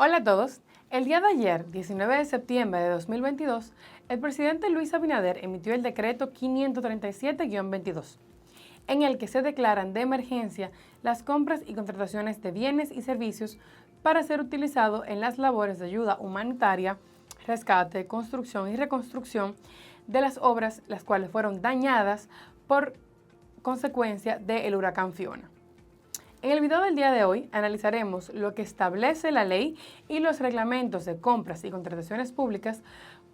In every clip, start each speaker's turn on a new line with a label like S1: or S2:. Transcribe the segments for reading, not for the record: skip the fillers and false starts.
S1: Hola a todos. El día de ayer, 19 de septiembre de 2022, el presidente Luis Abinader emitió el decreto 537-22, en el que se declaran de emergencia las compras y contrataciones de bienes y servicios para ser utilizado en las labores de ayuda humanitaria, rescate, construcción y reconstrucción de las obras las cuales fueron dañadas por consecuencia del huracán Fiona. En el video del día de hoy analizaremos lo que establece la ley y los reglamentos de compras y contrataciones públicas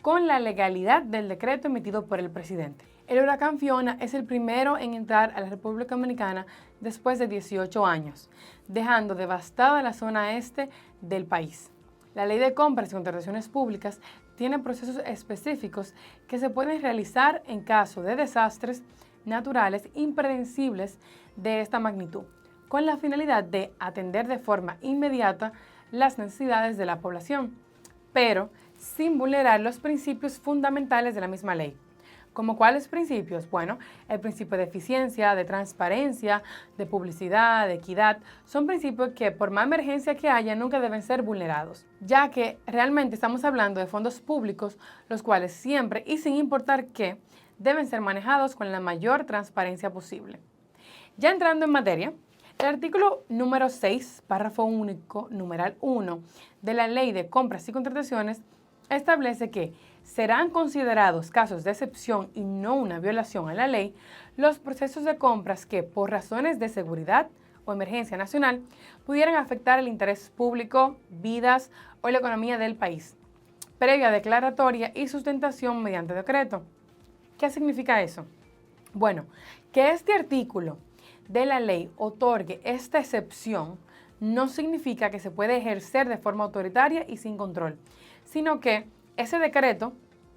S1: con la legalidad del decreto emitido por el presidente. El huracán Fiona es el primero en entrar a la República Dominicana después de 18 años, dejando devastada la zona este del país. La ley de compras y contrataciones públicas tiene procesos específicos que se pueden realizar en caso de desastres naturales impredecibles de esta magnitud, con la finalidad de atender de forma inmediata las necesidades de la población, pero sin vulnerar los principios fundamentales de la misma ley. ¿Como cuáles principios? Bueno, el principio de eficiencia, de transparencia, de publicidad, de equidad, son principios que por más emergencia que haya nunca deben ser vulnerados, ya que realmente estamos hablando de fondos públicos, los cuales siempre y sin importar qué, deben ser manejados con la mayor transparencia posible. Ya entrando en materia, el artículo número 6, párrafo único, numeral 1, de la Ley de Compras y Contrataciones establece que serán considerados casos de excepción y no una violación a la ley los procesos de compras que, por razones de seguridad o emergencia nacional, pudieran afectar el interés público, vidas o la economía del país, previa declaratoria y sustentación mediante decreto. ¿Qué significa eso? Bueno, que este artículo de la ley otorgue esta excepción no significa que se puede ejercer de forma autoritaria y sin control, sino que ese decreto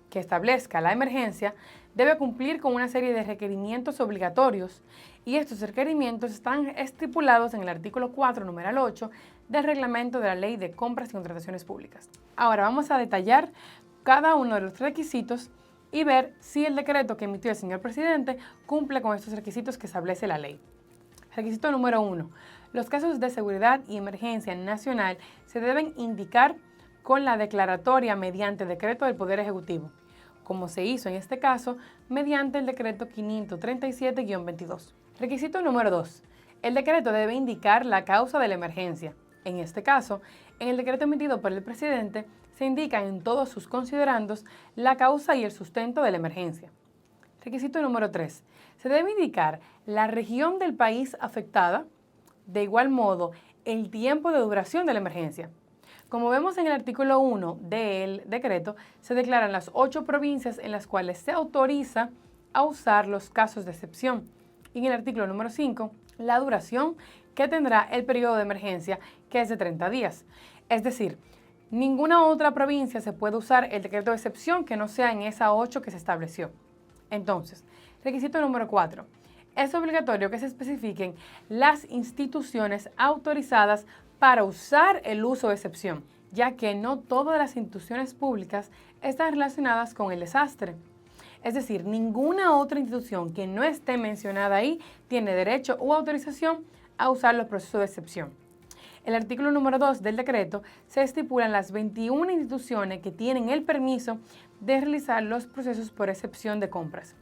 S1: que establezca la emergencia debe cumplir con una serie de requerimientos obligatorios y estos requerimientos están estipulados en el artículo 4, numeral 8 del reglamento de la Ley de Compras y Contrataciones Públicas. Ahora vamos a detallar cada uno de los requisitos y ver si el decreto que emitió el señor presidente cumple con estos requisitos que establece la ley. Requisito número 1. Los casos de seguridad y emergencia nacional se deben indicar con la declaratoria mediante decreto del Poder Ejecutivo, como se hizo en este caso mediante el decreto 537-22. Requisito número 2. El decreto debe indicar la causa de la emergencia. En este caso, en el decreto emitido por el presidente se indica en todos sus considerandos la causa y el sustento de la emergencia. Requisito número 3. Se debe indicar la región del país afectada, de igual modo el tiempo de duración de la emergencia. Como vemos en el artículo 1 del decreto, se declaran las 8 provincias en las cuales se autoriza a usar los casos de excepción. Y en el artículo número 5, la duración que tendrá el periodo de emergencia, que es de 30 días. Es decir, ninguna otra provincia se puede usar el decreto de excepción que no sea en esa 8 que se estableció. Entonces, requisito número 4. Es obligatorio que se especifiquen las instituciones autorizadas para usar el uso de excepción, ya que no todas las instituciones públicas están relacionadas con el desastre. Es decir, ninguna otra institución que no esté mencionada ahí tiene derecho o autorización a usar los procesos de excepción. El artículo número 2 del decreto se estipulan las 21 instituciones que tienen el permiso de realizar los procesos por excepción de compras.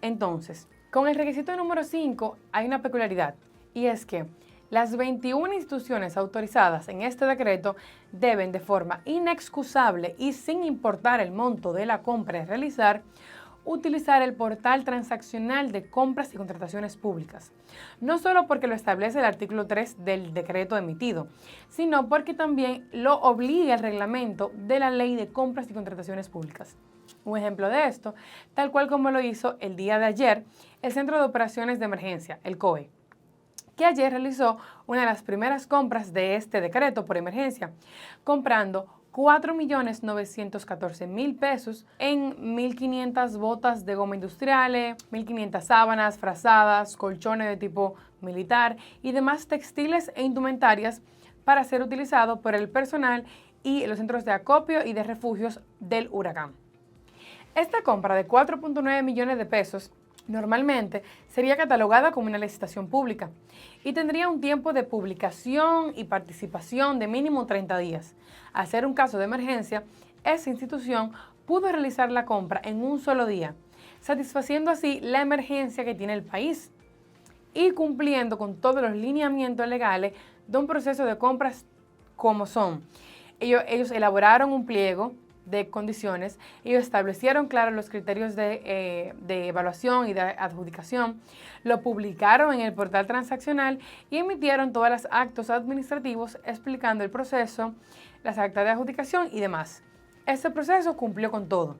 S1: Entonces, con el requisito número 5 hay una peculiaridad, y es que las 21 instituciones autorizadas en este decreto deben de forma inexcusable y sin importar el monto de la compra a realizar, utilizar el portal transaccional de compras y contrataciones públicas. No solo porque lo establece el artículo 3 del decreto emitido, sino porque también lo obliga el reglamento de la Ley de Compras y Contrataciones Públicas. Un ejemplo de esto, tal cual como lo hizo el día de ayer el Centro de Operaciones de Emergencia, el COE, que ayer realizó una de las primeras compras de este decreto por emergencia, comprando 4.914.000 pesos en 1.500 botas de goma industriales, 1.500 sábanas, frazadas, colchones de tipo militar y demás textiles e indumentarias para ser utilizado por el personal y los centros de acopio y de refugios del huracán. Esta compra de 4.9 millones de pesos Normalmente sería catalogada como una licitación pública y tendría un tiempo de publicación y participación de mínimo 30 días. Al ser un caso de emergencia, esa institución pudo realizar la compra en un solo día, satisfaciendo así la emergencia que tiene el país y cumpliendo con todos los lineamientos legales de un proceso de compras como son. Ellos elaboraron un pliego de condiciones, ellos establecieron claro los criterios de evaluación y de adjudicación, lo publicaron en el portal transaccional y emitieron todos los actos administrativos explicando el proceso, las actas de adjudicación y demás. Este proceso cumplió con todo.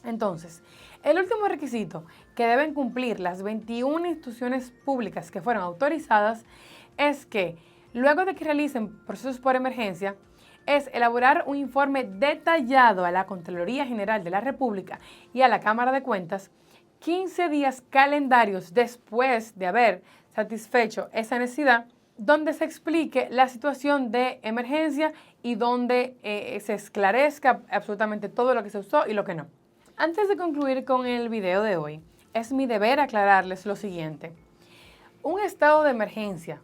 S1: Entonces, el último requisito que deben cumplir las 21 instituciones públicas que fueron autorizadas es que, luego de que realicen procesos por emergencia, es elaborar un informe detallado a la Contraloría General de la República y a la Cámara de Cuentas 15 días calendarios después de haber satisfecho esa necesidad, donde se explique la situación de emergencia y donde se esclarezca absolutamente todo lo que se usó y lo que no. Antes de concluir con el video de hoy, es mi deber aclararles lo siguiente. Un estado de emergencia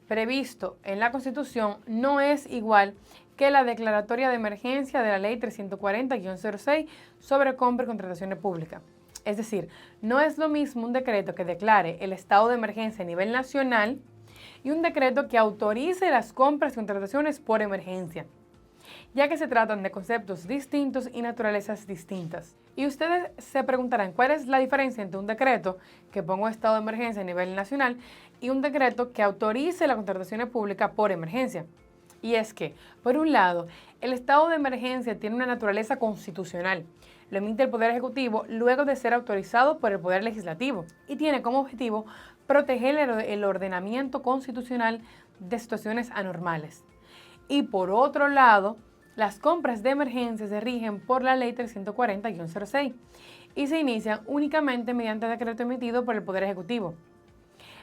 S1: previsto en la Constitución no es igual que la declaratoria de emergencia de la Ley 340-06 sobre compra y contrataciones públicas. Es decir, no es lo mismo un decreto que declare el estado de emergencia a nivel nacional y un decreto que autorice las compras y contrataciones por emergencia, ya que se tratan de conceptos distintos y naturalezas distintas. Y ustedes se preguntarán cuál es la diferencia entre un decreto que ponga estado de emergencia a nivel nacional y un decreto que autorice las contrataciones públicas por emergencia. Y es que, por un lado, el estado de emergencia tiene una naturaleza constitucional. Lo emite el Poder Ejecutivo luego de ser autorizado por el Poder Legislativo y tiene como objetivo proteger el ordenamiento constitucional de situaciones anormales. Y por otro lado, las compras de emergencia se rigen por la Ley 340-06 y se inician únicamente mediante decreto emitido por el Poder Ejecutivo.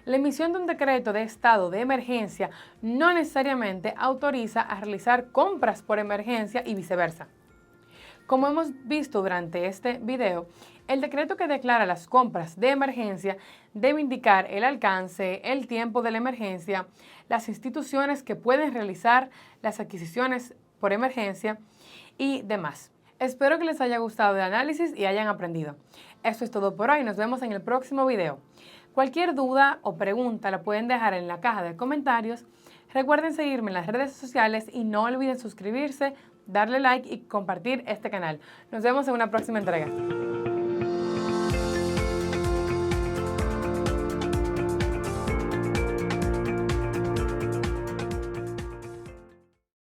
S1: La emisión de un decreto de estado de emergencia no necesariamente autoriza a realizar compras por emergencia y viceversa. Como hemos visto durante este video, el decreto que declara las compras de emergencia debe indicar el alcance, el tiempo de la emergencia, las instituciones que pueden realizar las adquisiciones por emergencia y demás. Espero que les haya gustado el análisis y hayan aprendido. Esto es todo por hoy, nos vemos en el próximo video. Cualquier duda o pregunta la pueden dejar en la caja de comentarios. Recuerden seguirme en las redes sociales y no olviden suscribirse, darle like y compartir este canal. Nos vemos en una próxima entrega.